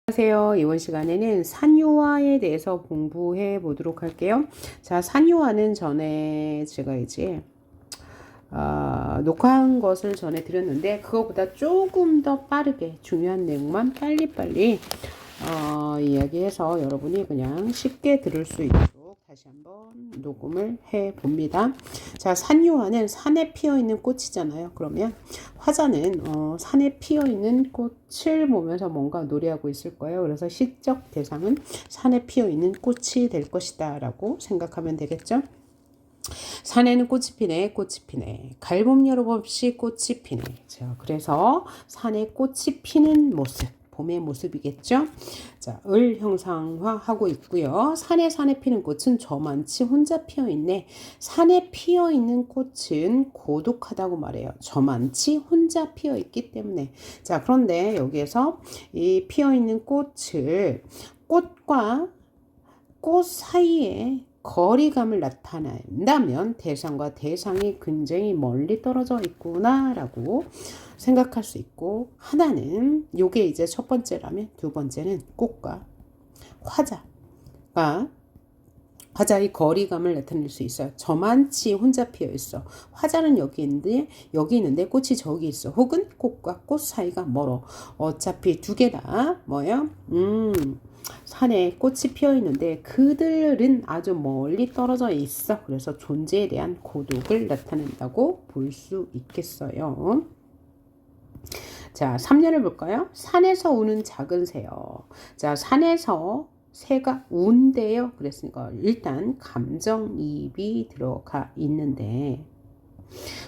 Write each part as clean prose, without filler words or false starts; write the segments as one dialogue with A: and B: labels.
A: 안녕하세요. 이번 시간에는 산유화에 대해서 공부해 보도록 할게요. 자, 산유화는 전에 제가 이제 녹화한 것을 전해 드렸는데 그거보다 조금 더 빠르게 중요한 내용만 빨리빨리 이야기해서 여러분이 그냥 쉽게 들을 수 있도록 다시 한번 녹음을 해 봅니다. 자, 산유화는 산에 피어 있는 꽃이잖아요. 그러면 화자는 산에 피어 있는 꽃을 보면서 뭔가 노래하고 있을 거예요. 그래서 시적 대상은 산에 피어 있는 꽃이 될 것이다 라고 생각하면 되겠죠. 산에는 꽃이 피네, 꽃이 피네. 갈봄 여름 없이 꽃이 피네. 자, 그래서 산에 꽃이 피는 모습, 봄의 모습이겠죠. 자, 을 형상화하고 있고요. 산에 피는 꽃은 저만치 혼자 피어 있네. 산에 피어 있는 꽃은 고독하다고 말해요. 저만치 혼자 피어 있기 때문에. 자, 그런데 여기에서 이 피어 있는 꽃을 꽃과 꽃 사이에 거리감을 나타낸다면 대상과 대상이 굉장히 멀리 떨어져 있구나 라고 생각할 수 있고, 하나는 요게 이제 첫 번째라면 두 번째는 꽃과 화자의 거리감을 나타낼 수 있어요. 저만치 혼자 피어 있어. 화자는 여기 있는데 꽃이 저기 있어. 혹은 꽃과 꽃 사이가 멀어. 어차피 두 개 다 뭐야? 산에 꽃이 피어 있는데 그들은 아주 멀리 떨어져 있어. 그래서 존재에 대한 고독을 나타낸다고 볼 수 있겠어요. 자, 3년을 볼까요? 산에서 우는 작은 새요. 자, 산에서 새가 운대요. 그랬으니까 일단 감정이입이 들어가 있는데,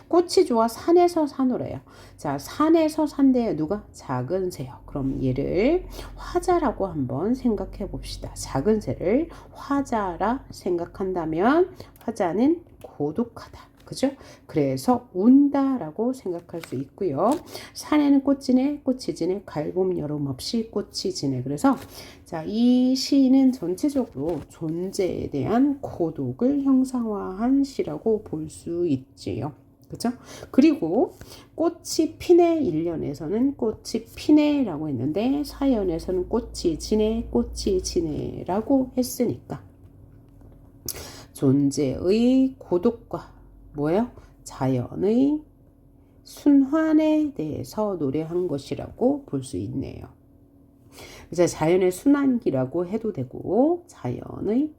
A: 꽃이 좋아 산에서 사노래요. 자, 산에서 산대요. 누가? 작은 새요. 그럼 얘를 화자라고 한번 생각해 봅시다. 작은 새를 화자라 생각한다면 화자는 고독하다. 그죠? 그래서 운다라고 생각할 수 있고요. 산에는 꽃이 지네, 갈봄 여름 없이 꽃이 지네. 그래서 자, 이 시는 전체적으로 존재에 대한 고독을 형상화한 시라고 볼 수 있지요. 그죠? 그리고 꽃이 피네 1년에서는 꽃이 피네라고 했는데 4연에서는 꽃이 지네라고 했으니까 존재의 고독과 뭐예요? 자연의 순환에 대해서 노래한 것이라고 볼 수 있네요. 이제 자연의 순환기라고 해도 되고 자연의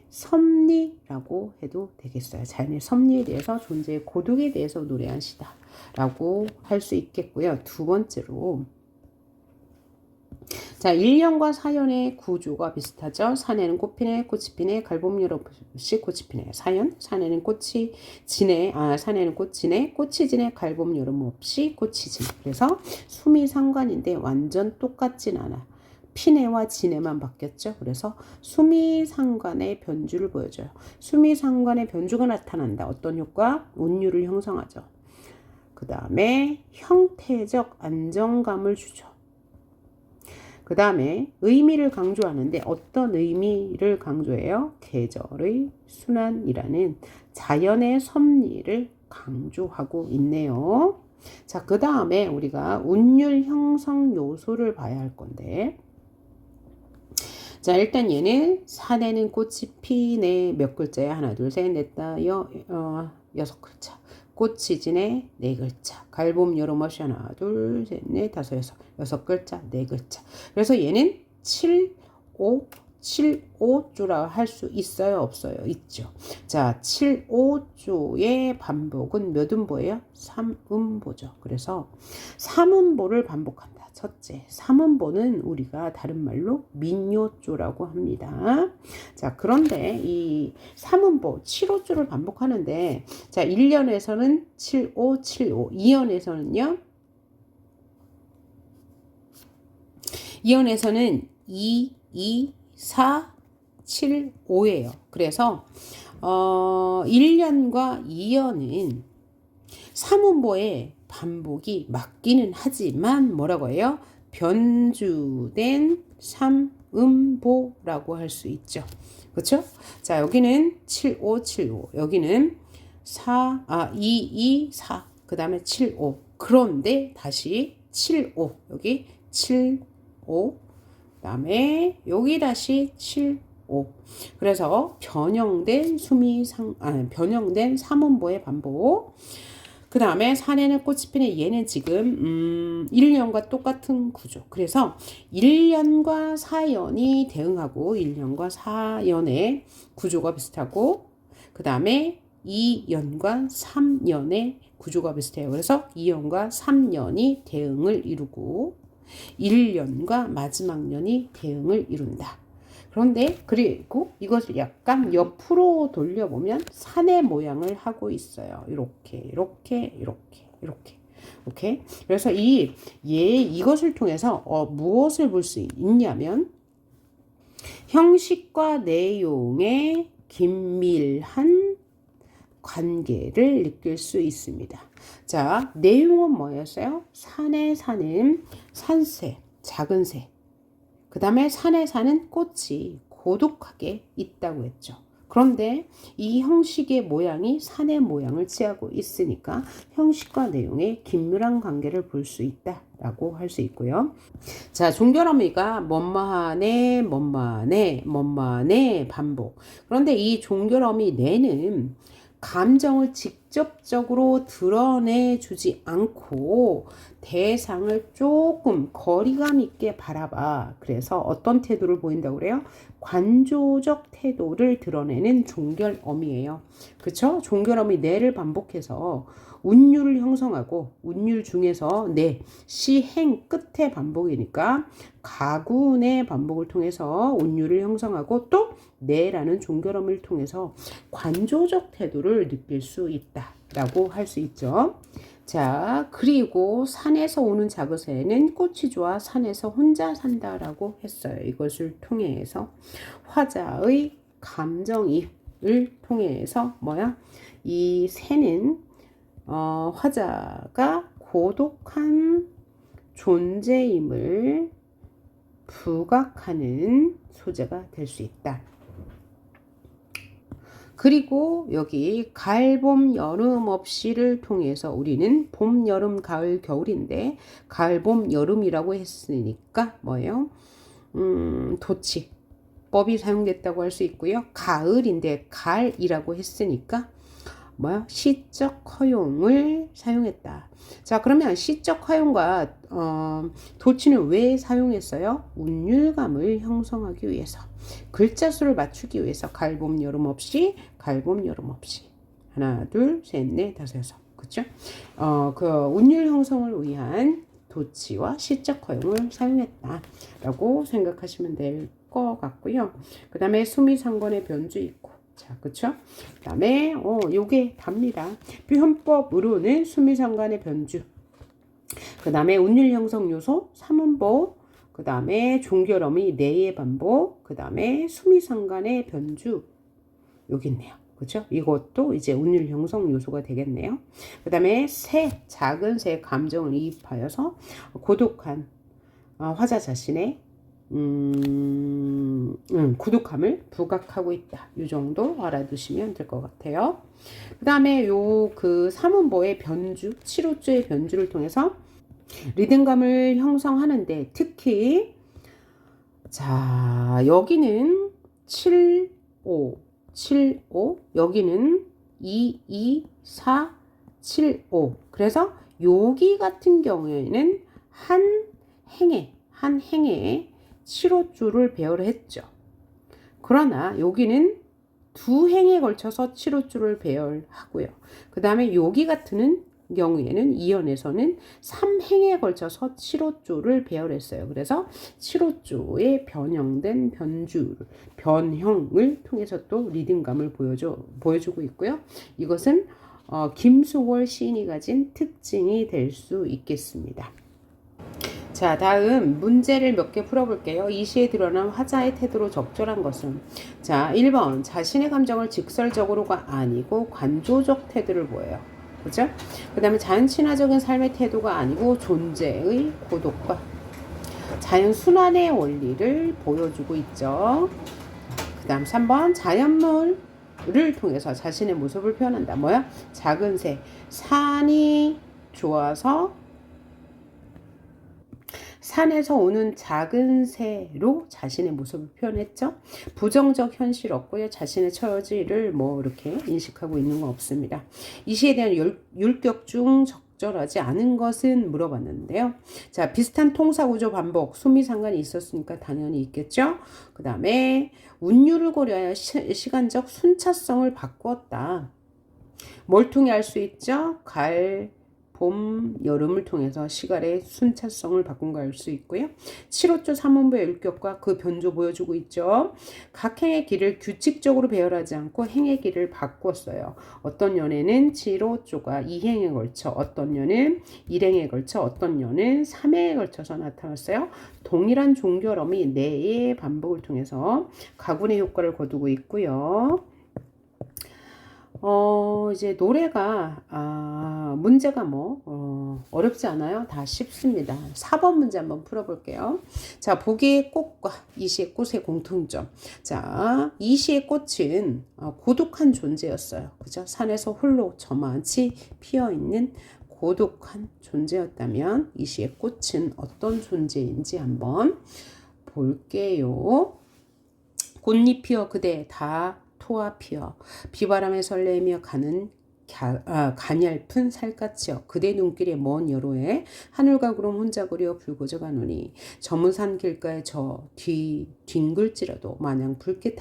A: 섭리라고 해도 되겠어요. 자연의 섭리에 대해서, 존재의 고독에 대해서 노래한 시다라고 할 수 있겠고요. 두 번째로, 자, 1년과 4년의 구조가 비슷하죠. 산에는 꽃 피네, 꽃이 피네, 갈봄 여름 없이 꽃이 피네. 4년, 산에는 꽃이 지네, 산에는 꽃 지네, 꽃이 지네, 갈봄 여름 없이 꽃이 지네. 그래서 수미 상관인데 완전 똑같진 않아. 피네와 지네만 바뀌었죠. 그래서 수미상관의 변주를 보여줘요. 수미상관의 변주가 나타난다. 어떤 효과? 운율을 형성하죠. 그 다음에 형태적 안정감을 주죠. 그 다음에 의미를 강조하는데 어떤 의미를 강조해요? 계절의 순환이라는 자연의 섭리를 강조하고 있네요. 자, 그 다음에 우리가 운율 형성 요소를 봐야 할 건데, 자, 일단 얘는 산에는 꽃이 피네 몇 글자야? 하나, 둘, 셋, 넷, 다, 여섯 글자. 꽃이 지네 네 글자. 갈봄 여름 없이 하나, 둘, 셋, 넷, 다섯, 여섯 글자, 네 글자. 그래서 얘는 7,5조라 할 수 있어요? 없어요? 있죠. 자, 7,5조의 반복은 몇 음보예요? 3음보죠. 그래서 3음보를 반복한다. 첫째, 3음보는 우리가 다른 말로 민요조라고 합니다. 자, 그런데 이 3음보, 7호조를 반복하는데, 자, 1년에서는 7575, 2년에서는요, 2년에서는 2, 2, 4, 7, 5예요. 그래서 1년과 2년은 3음보의 반복이 맞기는 하지만 뭐라고 해요? 변주된 3음보라고 할 수 있죠. 그렇죠? 자, 여기는 7575, 여기는 2, 2, 4, 그 다음에 7, 5. 그런데 다시 7, 5, 여기 7, 5, 그다음에 여기 다시 7, 5. 그래서 변형된 삼음보의 반복. 그 다음에 산에는 꽃이 피네. 얘는 지금 1년과 똑같은 구조. 그래서 1년과 4년이 대응하고 1년과 4년의 구조가 비슷하고 그 다음에 2년과 3년의 구조가 비슷해요. 그래서 2년과 3년이 대응을 이루고 1년과 마지막 년이 대응을 이룬다. 그런데 그리고 이것을 약간 옆으로 돌려보면 산의 모양을 하고 있어요. 이렇게. 오케이. 그래서 이것을 통해서 무엇을 볼 수 있냐면 형식과 내용의 긴밀한 관계를 느낄 수 있습니다. 자, 내용은 뭐였어요? 산에 사는 산새, 작은 새. 그 다음에 산에 사는 꽃이 고독하게 있다고 했죠. 그런데 이 형식의 모양이 산의 모양을 취하고 있으니까 형식과 내용의 긴밀한 관계를 볼 수 있다라고 할 수 있고요. 자, 종결어미가 뭐뭐하네 반복. 그런데 이 종결어미 내는 감정을 직접적으로 드러내주지 않고 대상을 조금 거리감 있게 바라봐. 그래서 어떤 태도를 보인다고 그래요? 관조적 태도를 드러내는 종결어미예요. 그쵸? 종결어미 내를 반복해서 운율을 형성하고 운율 중에서 내, 시행 끝의 반복이니까 가군의 반복을 통해서 운율을 형성하고 또 내라는 종결어미를 통해서 관조적 태도를 느낄 수 있다라고 할 수 있죠. 자, 그리고 산에서 오는 작은 꽃이 좋아 산에서 혼자 산다라고 했어요. 이것을 통해서 화자의 감정이입을 통해서 이 새는 화자가 고독한 존재임을 부각하는 소재가 될 수 있다. 그리고 여기 가을, 봄, 여름 없이를 통해서 우리는 봄, 여름, 가을, 겨울인데 가을, 봄, 여름이라고 했으니까 뭐예요? 도치법이 사용됐다고 할 수 있고요. 가을인데 가을이라고 했으니까 시적 허용을 사용했다. 자, 그러면 시적 허용과 도치는 왜 사용했어요? 운율감을 형성하기 위해서. 글자 수를 맞추기 위해서 가을, 봄, 여름 없이, 가을, 봄, 여름 없이. 하나, 둘, 셋, 넷, 다섯, 여섯. 그쵸? 그 운율 형성을 위한 도치와 시적 허용을 사용했다라고 생각하시면 될 것 같고요. 그 다음에 수미상관의 변주 있고. 자, 그쵸? 그 다음에, 요게 답니다. 표현법으로는 수미상관의 변주. 그 다음에 운율 형성 요소, 삼음보. 그 다음에 종결어미 내의 반복. 그 다음에 수미상관의 변주. 여기 있네요. 그쵸? 이것도 이제 운율 형성 요소가 되겠네요. 그 다음에 작은 새 감정을 이입하여서 고독한 화자 자신의 고독함을 부각하고 있다. 이 정도 알아두시면 될 것 같아요. 그 다음에 그 삼음보의 변주, 7호조의 변주를 통해서 리듬감을 형성하는데 특히 자, 여기는 7, 5, 여기는 2, 2, 4, 7, 5. 그래서 여기 같은 경우에는 한 행에 7호줄을 배열을 했죠. 그러나 여기는 두 행에 걸쳐서 7호줄을 배열하고요. 그 다음에 여기 같은 경우에는 이연에서는 3행에 걸쳐서 7호줄을 배열했어요. 그래서 7호줄의 변형된 변형을 통해서 또 리듬감을 보여주고 있고요. 이것은 김소월 시인이 가진 특징이 될 수 있겠습니다. 자, 다음 문제를 몇 개 풀어볼게요. 이 시에 드러난 화자의 태도로 적절한 것은? 자, 1번 자신의 감정을 직설적으로가 아니고 관조적 태도를 보여요. 그죠? 그 다음에 자연 친화적인 삶의 태도가 아니고 존재의 고독과 자연 순환의 원리를 보여주고 있죠. 그 다음 3번 자연물을 통해서 자신의 모습을 표현한다. 작은 새, 산이 좋아서 산에서 오는 작은 새로 자신의 모습을 표현했죠. 부정적 현실 없고요. 자신의 처지를 뭐 이렇게 인식하고 있는 건 없습니다. 이 시에 대한 율격 중 적절하지 않은 것은 물어봤는데요. 자, 비슷한 통사구조 반복, 수미상관이 있었으니까 당연히 있겠죠. 그 다음에 운율을 고려하여 시간적 순차성을 바꾸었다. 뭘 통해 알 수 있죠? 가을, 봄, 여름을 통해서 시간의 순차성을 바꾼 걸 알 수 있고요. 7호조 3원부의 율격과 그 변조 보여주고 있죠. 각 행의 길을 규칙적으로 배열하지 않고 행의 길을 바꿨어요. 어떤 년에는 7호조가 2행에 걸쳐, 어떤 년은 1행에 걸쳐, 어떤 년은 3행에 걸쳐서 나타났어요. 동일한 종결음이 4의 반복을 통해서 가군의 효과를 거두고 있고요. 이제 노래가, 문제가 어렵지 않아요? 다 쉽습니다. 4번 문제 한번 풀어볼게요. 자, 보기의 꽃과 이시의 꽃의 공통점. 자, 이시의 꽃은 고독한 존재였어요. 그죠? 산에서 홀로 저만치 피어있는 고독한 존재였다면 이시의 꽃은 어떤 존재인지 한번 볼게요. 꽃잎이여 그대 다 토아 피어 비바람에 설레며 가는 가냘픈 살갗이여 그대 눈길에 먼 여로에 하늘과 구름 혼자 그려 붉어져 가노니 저문산 길가에 저 뒹굴지라도 마냥 붉게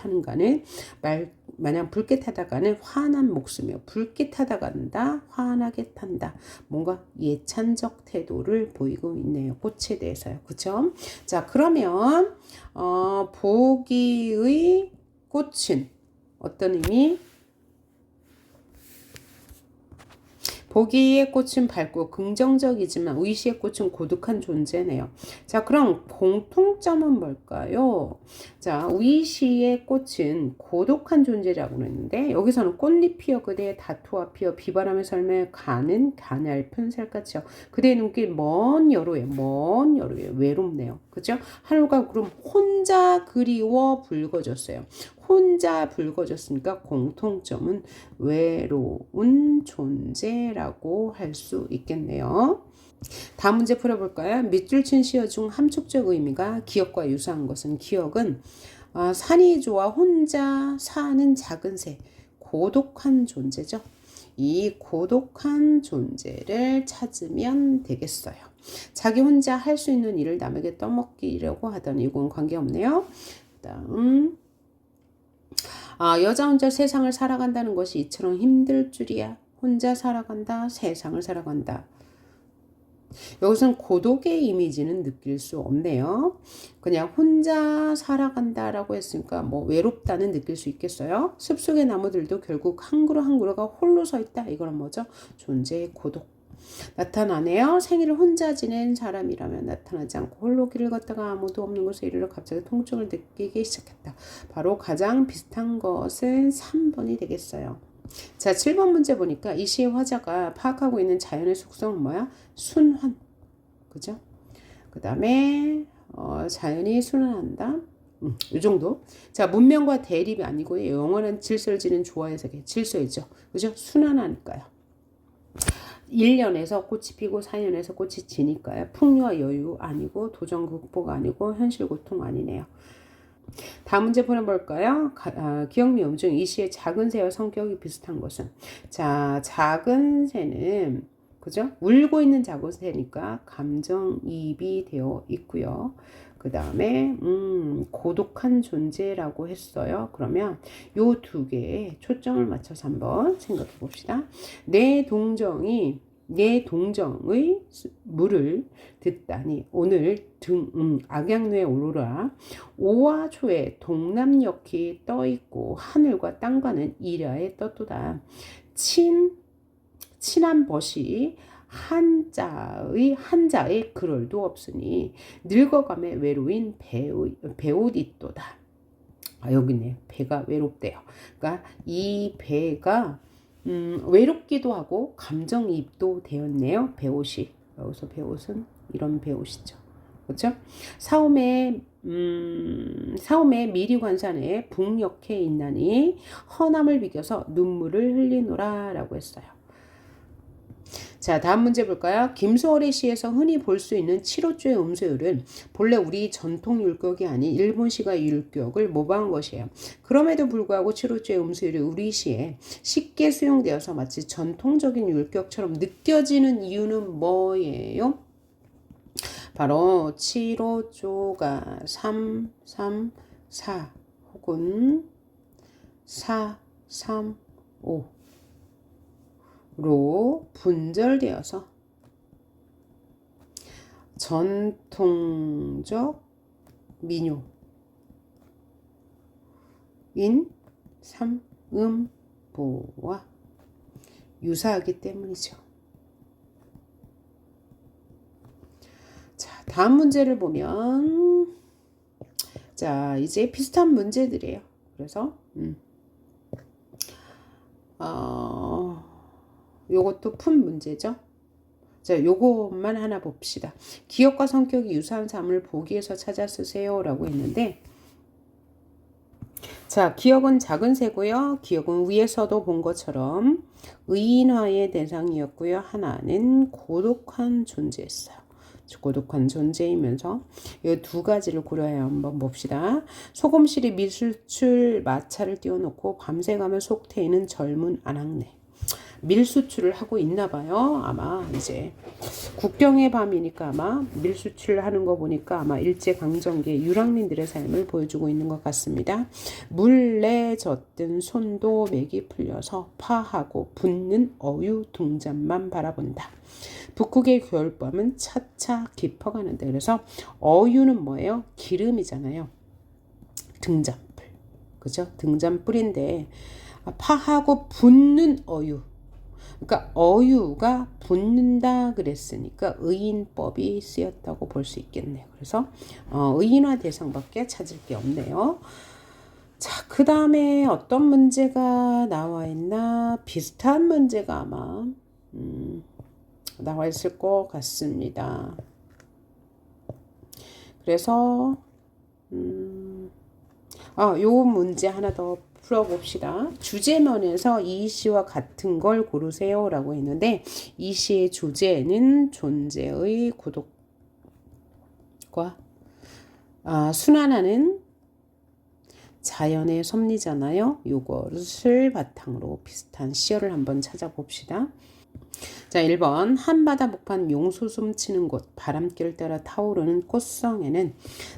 A: 타다가는 환한 목숨이여 붉게 타다 간다 환하게 탄다. 뭔가 예찬적 태도를 보이고 있네요. 꽃에 대해서요. 그쵸? 자, 그러면 보기의 꽃은 어떤 의미? 보기의 꽃은 밝고 긍정적이지만 의시의 꽃은 고독한 존재네요. 자, 그럼 공통점은 뭘까요? 자, 의시의 꽃은 고독한 존재라고 했는데 여기서는 꽃잎이여 그대의 다투와 피어 비바람에 설매 가는 가냘픈 살갗이여 그대의 눈길 먼 여로에 외롭네요. 그죠? 하늘과 구름 혼자 그리워 붉어졌어요. 혼자 붉어졌으니까 공통점은 외로운 존재라고 할 수 있겠네요. 다음 문제 풀어볼까요? 밑줄 친 시어 중 함축적 의미가 기억과 유사한 것은 기억은 산이 좋아 혼자 사는 작은 새 고독한 존재죠. 이 고독한 존재를 찾으면 되겠어요. 자기 혼자 할 수 있는 일을 남에게 떠먹이려고 하던 이건 관계없네요. 다음 여자 혼자 세상을 살아간다는 것이 이처럼 힘들 줄이야. 혼자 살아간다. 세상을 살아간다. 여기서는 고독의 이미지는 느낄 수 없네요. 그냥 혼자 살아간다라고 했으니까 외롭다는 느낄 수 있겠어요. 숲속의 나무들도 결국 한 그루 한 그루가 홀로 서 있다. 이거는 뭐죠? 존재의 고독. 나타나네요. 생일을 혼자 지낸 사람이라면 나타나지 않고 홀로 길을 걷다가 아무도 없는 곳에 이르러 갑자기 통증을 느끼기 시작했다. 바로 가장 비슷한 것은 3번이 되겠어요. 자, 7번 문제 보니까 이 시의 화자가 파악하고 있는 자연의 속성은 뭐야? 순환. 그죠? 그 다음에 자연이 순환한다. 이 정도. 자, 문명과 대립이 아니고 영원한 질서를 지닌 조화의 세계. 질서이죠. 그죠? 순환하니까요. 1년에서 꽃이 피고 4년에서 꽃이 지니까요. 풍요와 여유 아니고 도전 극복 아니고 현실 고통 아니네요. 다음 문제 풀어볼까요? 기억미음 중 이 시의 작은 새와 성격이 비슷한 것은 자, 작은 새는 그죠? 울고 있는 작은 새니까 감정이입이 되어 있고요. 그 다음에 고독한 존재라고 했어요. 그러면 요 두 개에 초점을 맞춰서 한번 생각해 봅시다. 내 동정의 물을 듣다니 오늘 악양로에 오르라 오와 초에 동남역이 떠있고 하늘과 땅과는 이랴에 떴도다. 친한 벗이 한자의 그럴도 없으니 늙어감에 외로인 배옷 있도다. 여기 있네요. 배가 외롭대요. 그러니까 이 배가 외롭기도 하고 감정이입도 되었네요. 배옷이. 여기서 배옷은 이런 배옷이죠. 그렇죠? 사움의 미리관산에 북녘에 있나니 허남을 비겨서 눈물을 흘리노라 라고 했어요. 자, 자, 다음 문제 볼까요? 김소월의 시에서 흔히 볼 수 있는 7호조의 음소율은 본래 우리 전통 율격이 아닌 일본시가 율격을 모방한 것이에요. 그럼에도 불구하고 7호조의 음소율이 우리 시에 쉽게 수용되어서 마치 전통적인 율격처럼 느껴지는 이유는 뭐예요? 바로 7호조가 3, 3, 4 혹은 4, 3, 5로 분절되어서 전통적 민요인 3음보와 유사하기 때문이죠. 자, 다음 문제를 보면 자, 이제 비슷한 문제들이에요. 그래서 요것도 푼 문제죠. 자, 요것만 하나 봅시다. 기억과 성격이 유사한 사람을 보기에서 찾아 쓰세요 라고 했는데, 자, 기억은 작은 새고요. 기억은 위에서도 본 것처럼 의인화의 대상이었고요. 하나는 고독한 존재였어요. 고독한 존재이면서 이 두 가지를 고려해 한번 봅시다. 소금실이 밀수출 마차를 띄워놓고 밤새 가면 속 트이는 젊은 아낙네. 밀수출을 하고 있나 봐요. 아마 이제 국경의 밤이니까 아마 밀수출을 하는 거 보니까 아마 일제강점기의 유랑민들의 삶을 보여주고 있는 것 같습니다. 물내 젖든 손도 맥이 풀려서 파하고 붓는 어유 등잔만 바라본다. 북극의 겨울밤은 차차 깊어가는데, 그래서 어유는 뭐예요? 기름이잖아요. 등잔불, 그죠? 등잔불인데 파하고 붓는 어유, 그러니까 어유가 붙는다 그랬으니까 의인법이 쓰였다고 볼 수 있겠네요. 그래서 의인화 대상밖에 찾을 게 없네요. 자, 그 다음에 어떤 문제가 나와 있나? 비슷한 문제가 아마 나와 있을 것 같습니다. 그래서 요 문제 하나 더 풀어봅시다. 주제면에서 이 시와 같은 걸 고르세요 라고 했는데, 이 시의 주제는 존재의 고독과 순환하는 자연의 섭리잖아요. 요것을 바탕으로 비슷한 시어를 한번 찾아봅시다. 자, 1번 한바다 목판 용수숨 치는 곳 바람길을 따라 타오르는 꽃성에는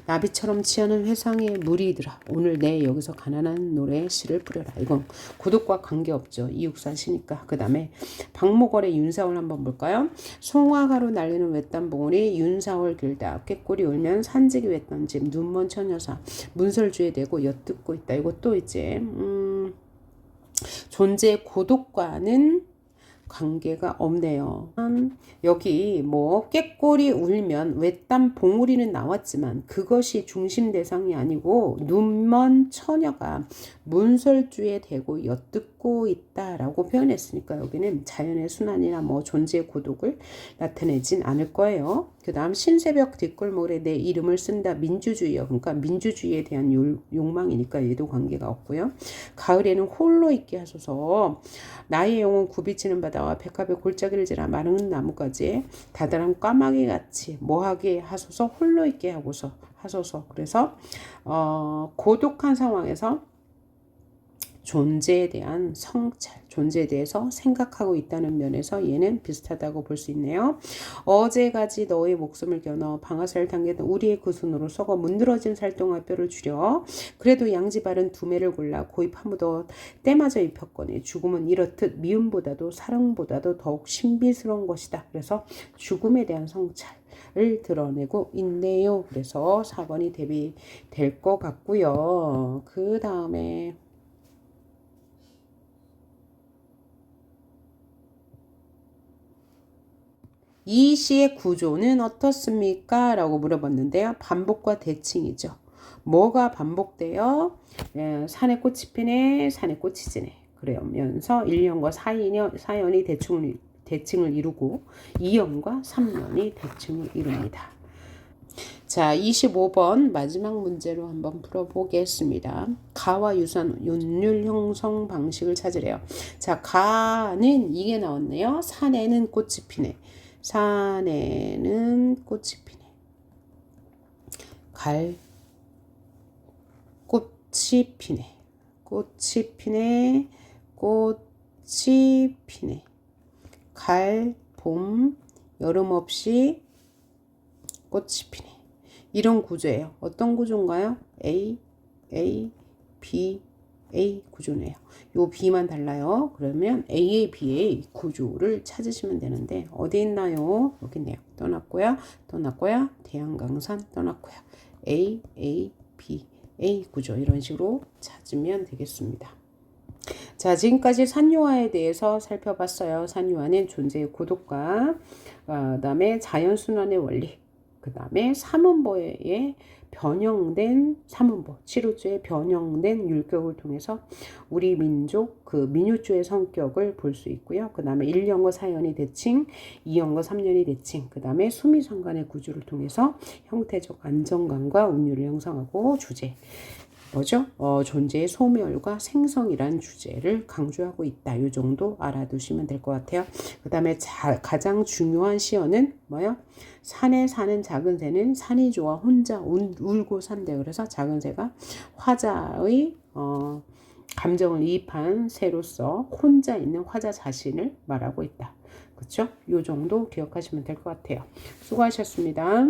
A: 나비처럼 치어는 회상의 물이더라. 오늘 내 여기서 가난한 노래에 씨를 뿌려라. 이건 고독과 관계없죠. 이육사 시니까. 그 다음에 박목월의 윤사월 한번 볼까요? 송화가로 날리는 외딴 봉우리 윤사월 길다. 꾀꼬리 울면 산지기 외딴 집 눈먼 처녀사 문설주에 대고 엿듣고 있다. 이것도 이제 존재의 고독과는 관계가 없네요. 여기 뭐 꾀꼬리 울면 외딴 봉우리는 나왔지만 그것이 중심 대상이 아니고 눈먼 처녀가 문설주에 대고 엿듣고 있다라고 표현했으니까 여기는 자연의 순환이나 뭐 존재의 고독을 나타내진 않을 거예요. 그 다음 신새벽 뒷골목에 내 이름을 쓴다. 민주주의요. 그러니까 민주주의에 대한 욕망이니까 얘도 관계가 없고요. 가을에는 홀로 있게 하소서. 나의 영혼 굽이치는 바다와 백합의 골짜기를 지나 마른 나무까지 다다란 까마귀 같이 뭐하게 하소서. 홀로 있게 하소서. 그래서 고독한 상황에서 존재에 대한 성찰, 존재에 대해서 생각하고 있다는 면에서 얘는 비슷하다고 볼 수 있네요. 어제까지 너의 목숨을 겨눠 방아쇠를 당기던 우리의 그 손으로 썩어 문드러진 살동아 뼈를 줄여 그래도 양지바른 두매를 골라 고이 파묻어 때마저 입혔거니 죽음은 이렇듯 미움보다도 사랑보다도 더욱 신비스러운 것이다. 그래서 죽음에 대한 성찰을 드러내고 있네요. 그래서 4번이 대비될 것 같고요. 그 다음에 이 시의 구조는 어떻습니까? 라고 물어봤는데요. 반복과 대칭이죠. 뭐가 반복돼요? 산에 꽃이 피네, 산에 꽃이 지네. 그러면서 1년과 4년이 대칭을 이루고 2년과 3년이 대칭을 이룹니다. 자, 25번 마지막 문제로 한번 풀어보겠습니다. 가와 유사한 운율 형성 방식을 찾으래요. 자, 가는 이게 나왔네요. 산에는 꽃이 피네. 산에는 꽃이 피네. 갈 꽃이 피네. 꽃이 피네. 꽃이 피네. 갈 봄 여름 없이 꽃이 피네. 이런 구조예요. 어떤 구조인가요? A, B, A 구조네요. 요 B만 달라요. 그러면 A의 B의 구조를 찾으시면 되는데 어디 있나요? 여기 있네요. 떠났고요. 대양강산 떠났고요. A, B, A 구조 이런 식으로 찾으면 되겠습니다. 자, 지금까지 산유화에 대해서 살펴봤어요. 산유화는 존재의 고독과 그다음에 자연순환의 원리, 그 다음에 삼음보에 변형된 삼음보, 칠우주의 변형된 율격을 통해서 우리 민족 그 민유주의 성격을 볼 수 있고요. 그 다음에 1년과 4년이 대칭, 2년과 3년이 대칭, 그 다음에 수미상관의 구조를 통해서 형태적 안정감과 운율을 형성하고 주제. 뭐죠? 존재의 소멸과 생성이란 주제를 강조하고 있다. 이 정도 알아두시면 될 것 같아요. 그 다음에 가장 중요한 시어는 뭐요? 산에 사는 작은 새는 산이 좋아 혼자 울고 산대. 그래서 작은 새가 화자의 감정을 이입한 새로서 혼자 있는 화자 자신을 말하고 있다. 그렇죠? 이 정도 기억하시면 될 것 같아요. 수고하셨습니다.